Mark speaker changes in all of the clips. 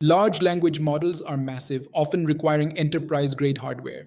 Speaker 1: Large language models are massive, often requiring enterprise-grade hardware.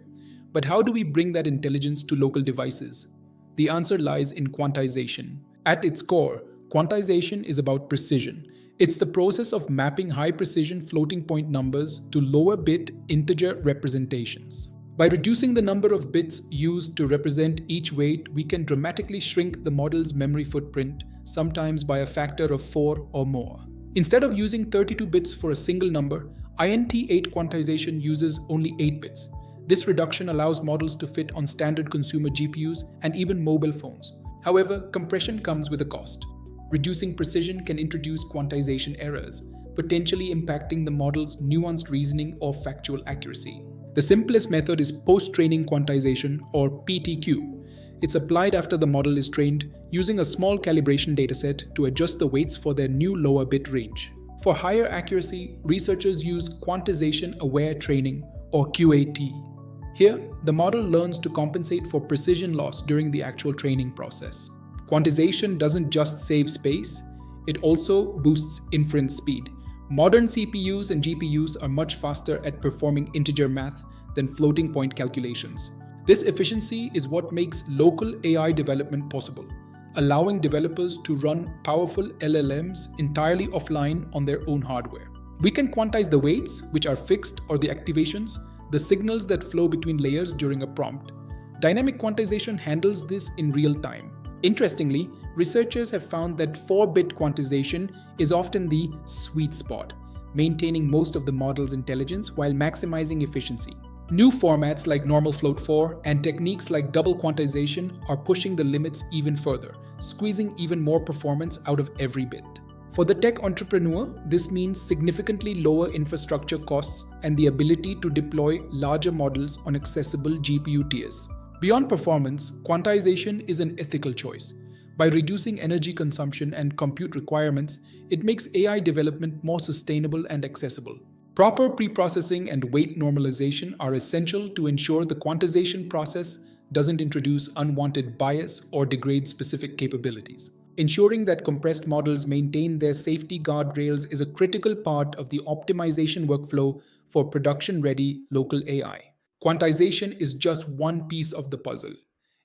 Speaker 1: But how do we bring that intelligence to local devices? The answer lies in quantization. At its core, quantization is about precision. It's the process of mapping high-precision floating point numbers to lower-bit integer representations. By reducing the number of bits used to represent each weight, we can dramatically shrink the model's memory footprint, sometimes by a factor of 4 or more. Instead of using 32 bits for a single number, INT8 quantization uses only 8 bits. This reduction allows models to fit on standard consumer GPUs and even mobile phones. However, compression comes with a cost. Reducing precision can introduce quantization errors, potentially impacting the model's nuanced reasoning or factual accuracy. The simplest method is post-training quantization, or PTQ. It's applied after the model is trained, using a small calibration dataset to adjust the weights for their new lower bit range. For higher accuracy, researchers use quantization-aware training, or QAT. Here, the model learns to compensate for precision loss during the actual training process. Quantization doesn't just save space, it also boosts inference speed. Modern CPUs and GPUs are much faster at performing integer math than floating point calculations. This efficiency is what makes local AI development possible, allowing developers to run powerful LLMs entirely offline on their own hardware. We can quantize the weights, which are fixed, or the activations, the signals that flow between layers during a prompt. Dynamic quantization handles this in real time. Interestingly, researchers have found that 4-bit quantization is often the sweet spot, maintaining most of the model's intelligence while maximizing efficiency. New formats like normal float 4 and techniques like double quantization are pushing the limits even further, squeezing even more performance out of every bit. For the tech entrepreneur, this means significantly lower infrastructure costs and the ability to deploy larger models on accessible GPU tiers. Beyond performance, quantization is an ethical choice. By reducing energy consumption and compute requirements, it makes AI development more sustainable and accessible. Proper preprocessing and weight normalization are essential to ensure the quantization process doesn't introduce unwanted bias or degrade specific capabilities. Ensuring that compressed models maintain their safety guardrails is a critical part of the optimization workflow for production-ready local AI. Quantization is just one piece of the puzzle.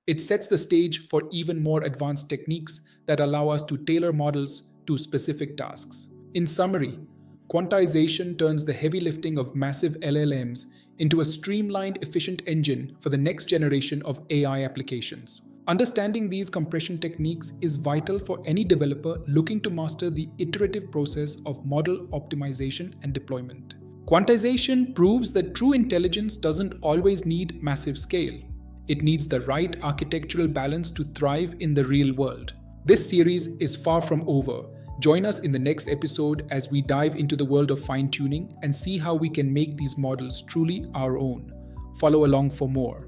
Speaker 1: It sets the stage for even more advanced techniques that allow us to tailor models to specific tasks. In summary, quantization turns the heavy lifting of massive LLMs into a streamlined, efficient engine for the next generation of AI applications. Understanding these compression techniques is vital for any developer looking to master the iterative process of model optimization and deployment. Quantization proves that true intelligence doesn't always need massive scale. It needs the right architectural balance to thrive in the real world. This series is far from over. Join us in the next episode as we dive into the world of fine-tuning and see how we can make these models truly our own. Follow along for more.